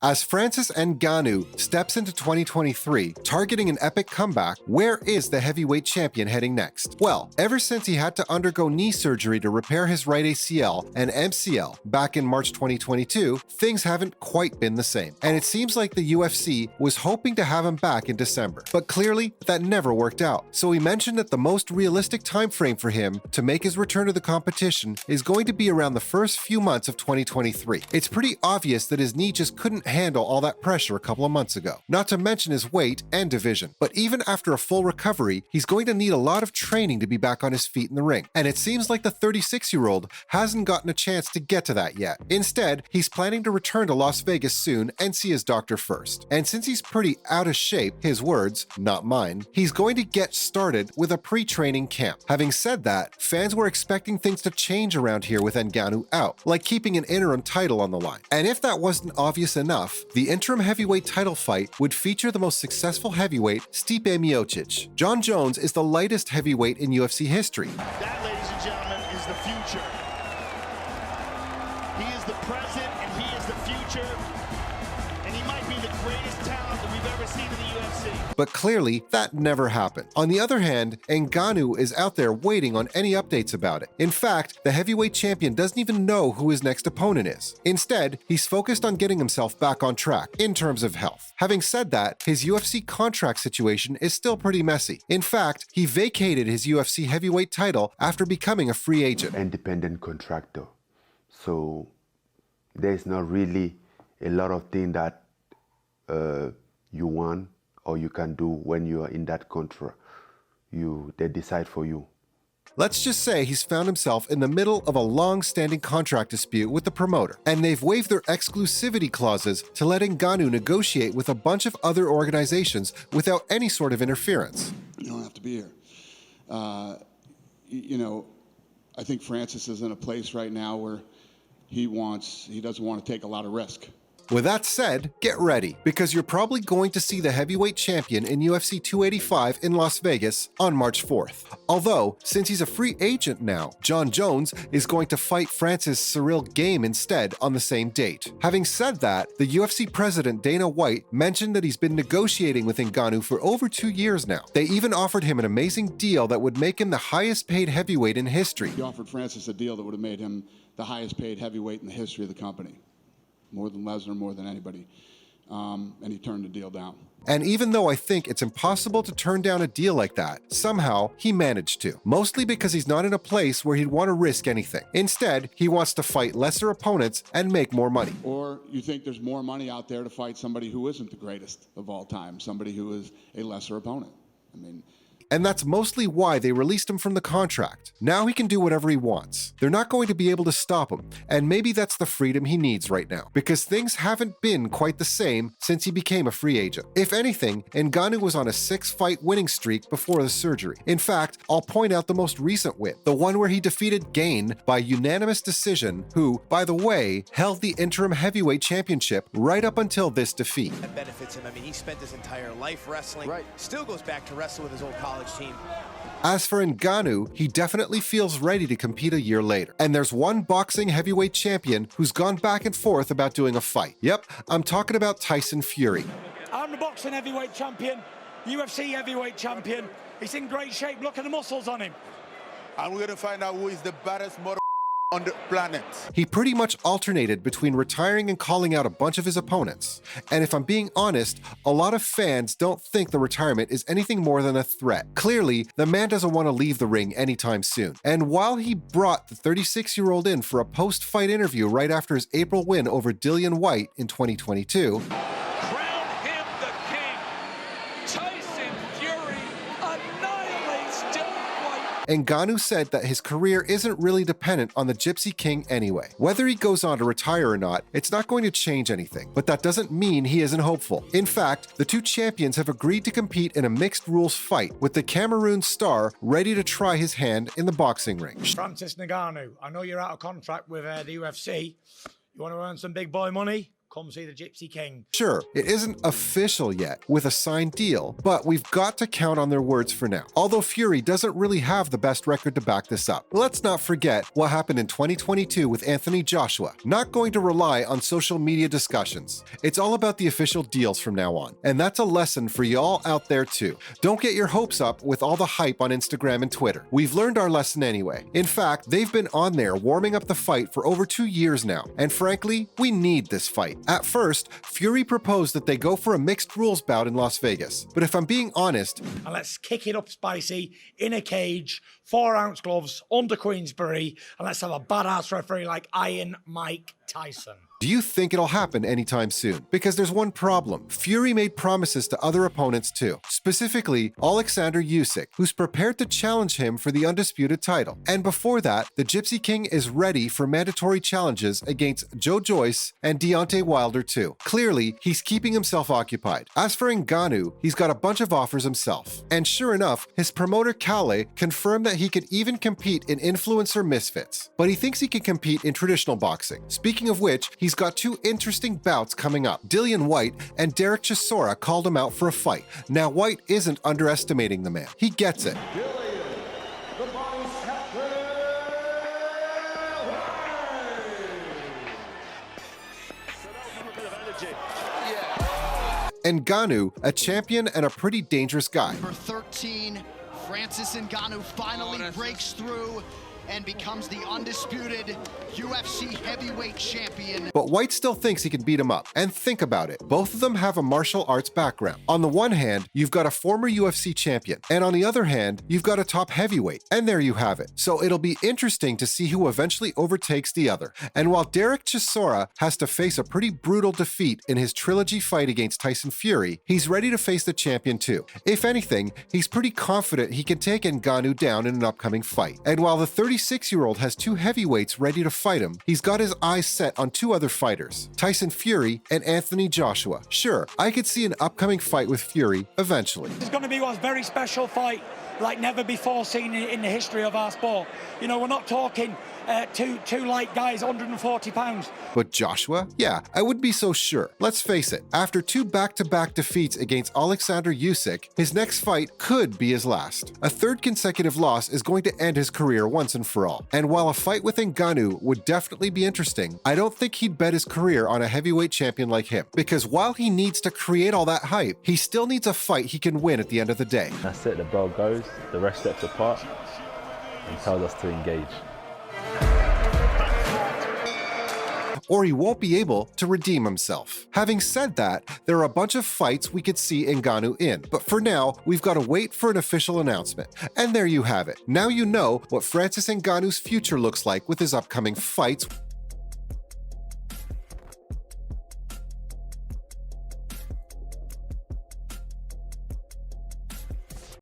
As Francis Ngannou steps into 2023, targeting an epic comeback, where is the heavyweight champion heading next? Well, ever since he had to undergo knee surgery to repair his right ACL and MCL back in March 2022, things haven't quite been the same. And it seems like the UFC was hoping to have him back in December. But clearly, that never worked out. So he mentioned that the most realistic time frame for him to make his return to the competition is going to be around the first few months of 2023. It's pretty obvious that his knee just couldn't handle all that pressure a couple of months ago, not to mention his weight and division. But even after a full recovery, he's going to need a lot of training to be back on his feet in the ring. And it seems like the 36-year-old hasn't gotten a chance to get to that yet. Instead, he's planning to return to Las Vegas soon and see his doctor first. And since he's pretty out of shape, his words, not mine, he's going to get started with a pre-training camp. Having said that, fans were expecting things to change around here with Ngannou out, like keeping an interim title on the line. And if that wasn't obvious enough, the interim heavyweight title fight would feature the most successful heavyweight, Stipe Miocic. Jon Jones is the lightest heavyweight in UFC history. That, ladies and gentlemen, is the future. He is the present and he is the future. And he might be the greatest talent that we've ever seen in the UFC. But clearly, that never happened. On the other hand, Ngannou is out there waiting on any updates about it. In fact, the heavyweight champion doesn't even know who his next opponent is. Instead, he's focused on getting himself back on track in terms of health. Having said that, his UFC contract situation is still pretty messy. In fact, he vacated his UFC heavyweight title after becoming a free agent. Independent contractor. So there's not really a lot of things that you want or you can do when you are in that contract. They decide for you. Let's just say he's found himself in the middle of a long-standing contract dispute with the promoter, and they've waived their exclusivity clauses to let Ngannou negotiate with a bunch of other organizations without any sort of interference. You don't have to be here. You know, I think Francis is in a place right now where he doesn't want to take a lot of risk. With that said, get ready, because you're probably going to see the heavyweight champion in UFC 285 in Las Vegas on March 4th. Although, since he's a free agent now, Jon Jones is going to fight Francis Cyril Game instead on the same date. Having said that, the UFC president Dana White mentioned that he's been negotiating with Ngannou for over 2 years now. They even offered him an amazing deal that would make him the highest paid heavyweight in history. He offered Francis a deal that would have made him the highest paid heavyweight in the history of the company. More than Lesnar, more than anybody. And he turned the deal down. And even though I think it's impossible to turn down a deal like that, somehow he managed to. Mostly because he's not in a place where he'd want to risk anything. Instead, he wants to fight lesser opponents and make more money. Or you think there's more money out there to fight somebody who isn't the greatest of all time, somebody who is a lesser opponent. I mean, and that's mostly why they released him from the contract. Now he can do whatever he wants. They're not going to be able to stop him, and maybe that's the freedom he needs right now, because things haven't been quite the same since he became a free agent. If anything, Ngannou was on a 6-fight winning streak before the surgery. In fact, I'll point out the most recent win, the one where he defeated Gane by unanimous decision, who, by the way, held the interim heavyweight championship right up until this defeat. That benefits him. I mean, he spent his entire life wrestling. Right. Still goes back to wrestle with his old college team. As for Ngannou, he definitely feels ready to compete a year later. And there's one boxing heavyweight champion who's gone back and forth about doing a fight. Yep, I'm talking about Tyson Fury. I'm the boxing heavyweight champion, UFC heavyweight champion. He's in great shape. Look at the muscles on him. And we're going to find out who is the baddest mother on the planet. He pretty much alternated between retiring and calling out a bunch of his opponents. And if I'm being honest, a lot of fans don't think the retirement is anything more than a threat. Clearly, the man doesn't want to leave the ring anytime soon. And while he brought the 36-year-old in for a post-fight interview right after his April win over Dillian Whyte in 2022, Ngannou said that his career isn't really dependent on the Gypsy King anyway. Whether he goes on to retire or not, it's not going to change anything, but that doesn't mean he isn't hopeful. In fact, the two champions have agreed to compete in a mixed rules fight, with the Cameroon star ready to try his hand in the boxing ring. Francis Ngannou, I know you're out of contract with the UFC. You want to earn some big boy money? come see the Gypsy King. Sure, it isn't official yet with a signed deal, but we've got to count on their words for now. Although Fury doesn't really have the best record to back this up. Let's not forget what happened in 2022 with Anthony Joshua. Not going to rely on social media discussions. It's all about the official deals from now on. And that's a lesson for y'all out there too. Don't get your hopes up with all the hype on Instagram and Twitter. We've learned our lesson anyway. In fact, they've been on there warming up the fight for over 2 years now. And frankly, we need this fight. At first, Fury proposed that they go for a mixed rules bout in Las Vegas. But if I'm being honest, And let's kick it up spicy, in a cage, 4-ounce gloves, under Queensberry, and let's have a badass referee like Iron Mike Tyson. do you think it'll happen anytime soon? Because there's one problem. Fury made promises to other opponents too. Specifically, Alexander Usyk, who's prepared to challenge him for the undisputed title. And before that, the Gypsy King is ready for mandatory challenges against Joe Joyce and Deontay Wilder too. Clearly, he's keeping himself occupied. As for Ngannou, he's got a bunch of offers himself. And sure enough, his promoter Kale confirmed that he could even compete in influencer misfits. But he thinks he can compete in traditional boxing. Speaking of which, he's got 2 interesting bouts coming up. Dillian Whyte and Derek Chisora called him out for a fight. Now, Whyte isn't underestimating the man. He gets it. Ngannou, a champion and a pretty dangerous guy. Number 13, Francis Ngannou finally breaks through and becomes the undisputed UFC heavyweight champion. But Whyte still thinks he can beat him up. And think about it. Both of them have a martial arts background. On the one hand, you've got a former UFC champion. And on the other hand, you've got a top heavyweight. And there you have it. So it'll be interesting to see who eventually overtakes the other. And while Derek Chisora has to face a pretty brutal defeat in his trilogy fight against Tyson Fury, he's ready to face the champion too. If anything, he's pretty confident he can take Ngannou down in an upcoming fight. And while the 36-year-old has 2 heavyweights ready to fight him, he's got his eyes set on 2 other fighters, Tyson Fury and Anthony Joshua. Sure, I could see an upcoming fight with Fury eventually. It's going to be a very special fight, like never before seen in the history of our sport. You know, we're not talking two light guys, 140 pounds. But Joshua? Yeah, I wouldn't be so sure. Let's face it, after 2 back-to-back defeats against Alexander Usyk, his next fight could be his last. A 3rd consecutive loss is going to end his career once and for all. And while a fight with Ngannou would definitely be interesting, I don't think he'd bet his career on a heavyweight champion like him. Because while he needs to create all that hype, he still needs a fight he can win at the end of the day. That's it, the bell goes, the ref steps apart and tells us to engage. Or he won't be able to redeem himself. Having said that, there are a bunch of fights we could see Ngannou in, but for now, we've got to wait for an official announcement. And there you have it. Now you know what Francis Ngannou's future looks like with his upcoming fights.